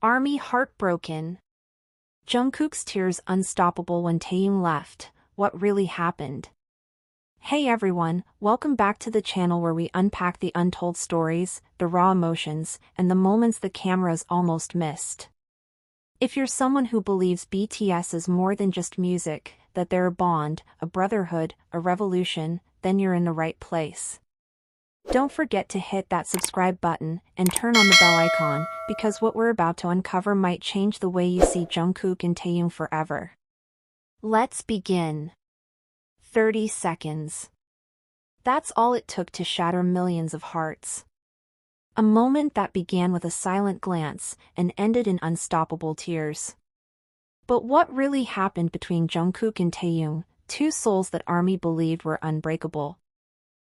Army heartbroken. Jungkook's tears unstoppable when Taehyung left. What really happened? Hey everyone, welcome back to the channel where we unpack the untold stories, the raw emotions, and the moments the cameras almost missed. If you're someone who believes BTS is more than just music, that they're a bond, a brotherhood, a revolution, then you're in the right place. Don't forget to hit that subscribe button and turn on the bell icon, because what we're about to uncover might change the way you see Jungkook and Taehyung forever. Let's begin. 30 seconds. That's all it took to shatter millions of hearts. A moment that began with a silent glance and ended in unstoppable tears. But what really happened between Jungkook and Taehyung, two souls that ARMY believed were unbreakable?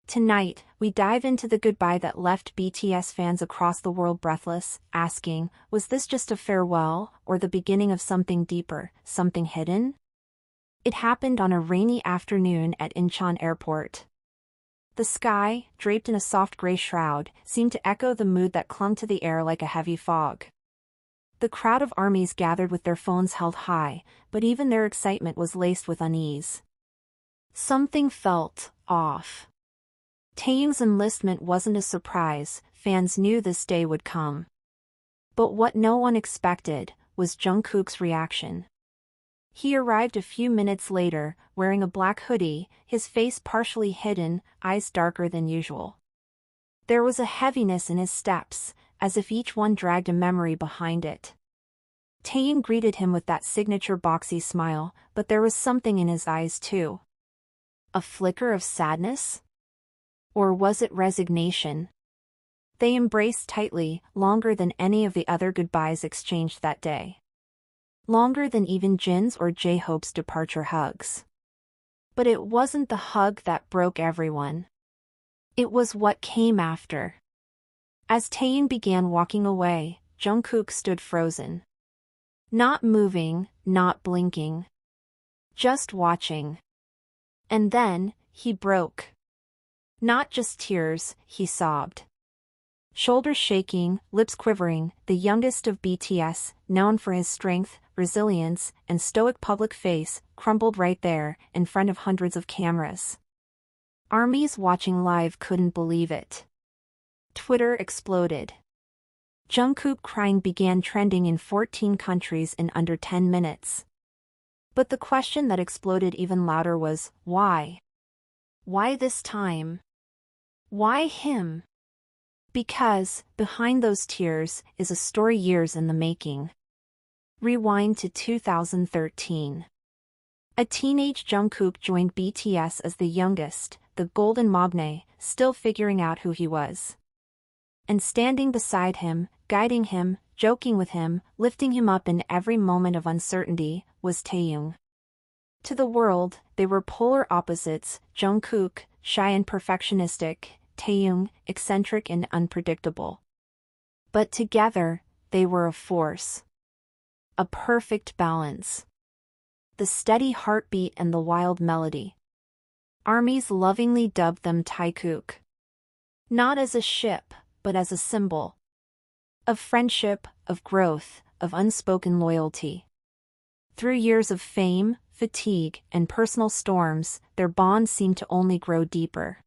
Tonight, we dive into the goodbye that left BTS fans across the world breathless, asking, was this just a farewell, or the beginning of something deeper, something hidden? It happened on a rainy afternoon at Incheon Airport. The sky, draped in a soft gray shroud, seemed to echo the mood that clung to the air like a heavy fog. The crowd of ARMYs gathered with their phones held high, but even their excitement was laced with unease. Something felt off. Taehyung's enlistment wasn't a surprise, fans knew this day would come. But what no one expected was Jungkook's reaction. He arrived a few minutes later, wearing a black hoodie, his face partially hidden, eyes darker than usual. There was a heaviness in his steps, as if each one dragged a memory behind it. Taehyung greeted him with that signature boxy smile, but there was something in his eyes too. A flicker of sadness? Or was it resignation? They embraced tightly, longer than any of the other goodbyes exchanged that day. Longer than even Jin's or J-Hope's departure hugs. But it wasn't the hug that broke everyone. It was what came after. As Taehyung began walking away, Jungkook stood frozen. Not moving, not blinking. Just watching. And then, he broke. Not just tears, he sobbed. Shoulders shaking, lips quivering, the youngest of BTS, known for his strength, resilience, and stoic public face, crumbled right there, in front of hundreds of cameras. ARMYs watching live couldn't believe it. Twitter exploded. Jungkook crying began trending in 14 countries in under 10 minutes. But the question that exploded even louder was, why? Why this time? Why him? Because, behind those tears, is a story years in the making. Rewind to 2013. A teenage Jungkook joined BTS as the youngest, the golden maknae, still figuring out who he was. And standing beside him, guiding him, joking with him, lifting him up in every moment of uncertainty, was Taehyung. To the world, they were polar opposites, Jungkook, shy and perfectionistic, Taehyung, eccentric and unpredictable. But together, they were a force. A perfect balance. The steady heartbeat and the wild melody. ARMYs lovingly dubbed them Taekook. Not as a ship, but as a symbol. Of friendship, of growth, of unspoken loyalty. Through years of fame, fatigue, and personal storms, their bond seemed to only grow deeper.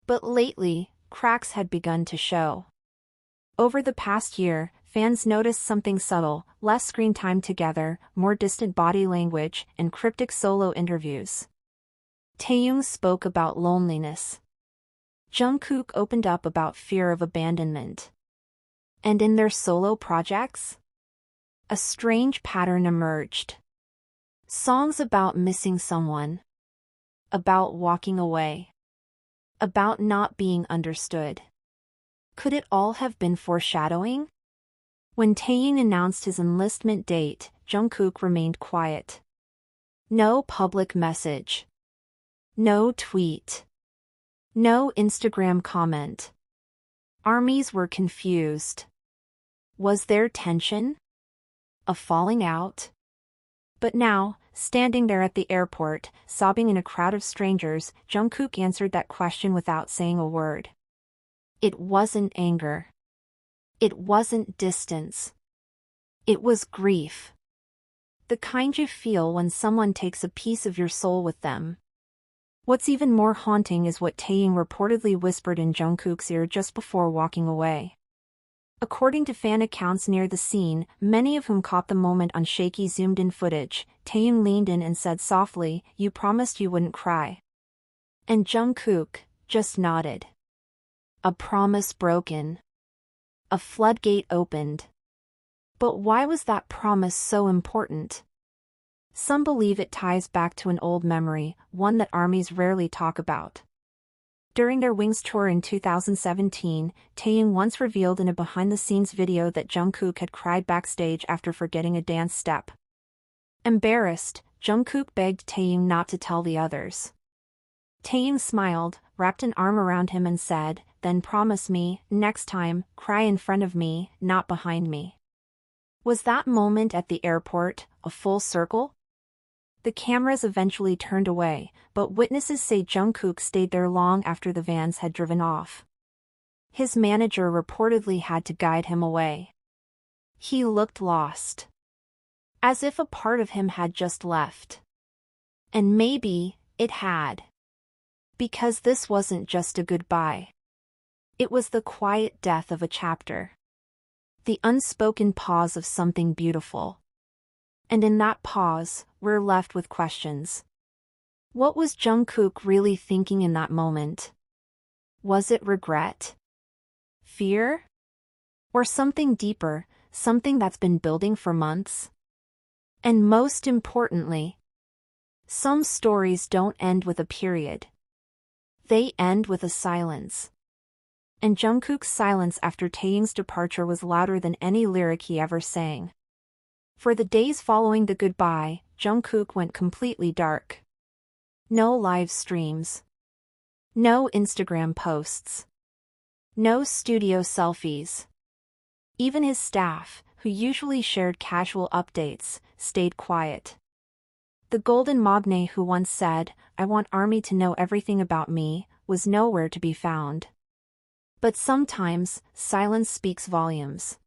But lately, cracks had begun to show. Over the past year, fans noticed something subtle, less screen time together, more distant body language, and cryptic solo interviews. Taehyung spoke about loneliness. Jungkook opened up about fear of abandonment. And in their solo projects? A strange pattern emerged. Songs about missing someone. About walking away. About not being understood. Could it all have been foreshadowing? When Taehyung announced his enlistment date, Jungkook remained quiet. No public message. No tweet. No Instagram comment. ARMYs were confused. Was there tension? A falling out? But now, standing there at the airport, sobbing in a crowd of strangers, Jungkook answered that question without saying a word. It wasn't anger. It wasn't distance. It was grief. The kind you feel when someone takes a piece of your soul with them. What's even more haunting is what Taehyung reportedly whispered in Jungkook's ear just before walking away. According to fan accounts near the scene, many of whom caught the moment on shaky zoomed-in footage, Taehyung leaned in and said softly, "You promised you wouldn't cry." And Jungkook just nodded. A promise broken. A floodgate opened. But why was that promise so important? Some believe it ties back to an old memory, one that armies rarely talk about. During their Wings tour in 2017, Taehyung once revealed in a behind-the-scenes video that Jungkook had cried backstage after forgetting a dance step. Embarrassed, Jungkook begged Taehyung not to tell the others. Taehyung smiled, wrapped an arm around him and said, "Then promise me, next time, cry in front of me, not behind me." Was that moment at the airport a full circle? The cameras eventually turned away, but witnesses say Jungkook stayed there long after the vans had driven off. His manager reportedly had to guide him away. He looked lost. As if a part of him had just left. And maybe it had. Because this wasn't just a goodbye. It was the quiet death of a chapter. The unspoken pause of something beautiful. And in that pause, we're left with questions. What was Jungkook really thinking in that moment? Was it regret? Fear? Or something deeper, something that's been building for months? And most importantly, some stories don't end with a period. They end with a silence. And Jungkook's silence after Taehyung's departure was louder than any lyric he ever sang. For the days following the goodbye, Jungkook went completely dark. No live streams. No Instagram posts. No studio selfies. Even his staff, who usually shared casual updates, stayed quiet. The golden maknae who once said, "I want ARMY to know everything about me," was nowhere to be found. But sometimes, silence speaks volumes.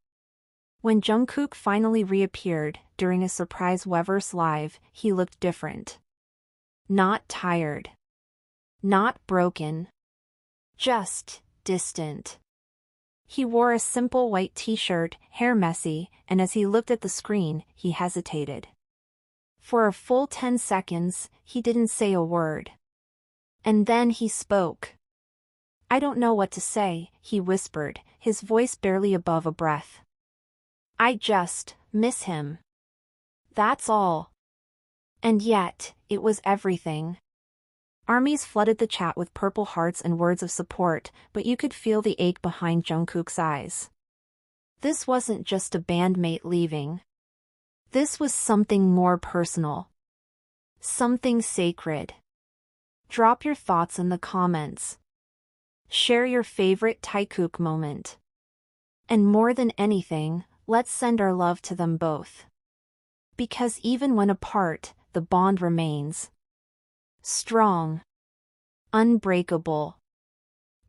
When Jungkook finally reappeared, during a surprise Weverse live, he looked different. Not tired. Not broken. Just distant. He wore a simple white t-shirt, hair messy, and as he looked at the screen, he hesitated. For a full 10 seconds, he didn't say a word. And then he spoke. "I don't know what to say," he whispered, his voice barely above a breath. "I just miss him. That's all." And yet, it was everything. Armies flooded the chat with purple hearts and words of support, but you could feel the ache behind Jungkook's eyes. This wasn't just a bandmate leaving. This was something more personal. Something sacred. Drop your thoughts in the comments. Share your favorite Taekook moment. And more than anything, let's send our love to them both. Because even when apart, the bond remains. Strong. Unbreakable.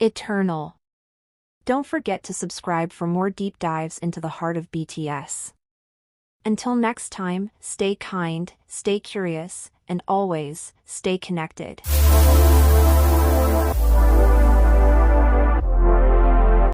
Eternal. Don't forget to subscribe for more deep dives into the heart of BTS. Until next time, stay kind, stay curious, and always, stay connected.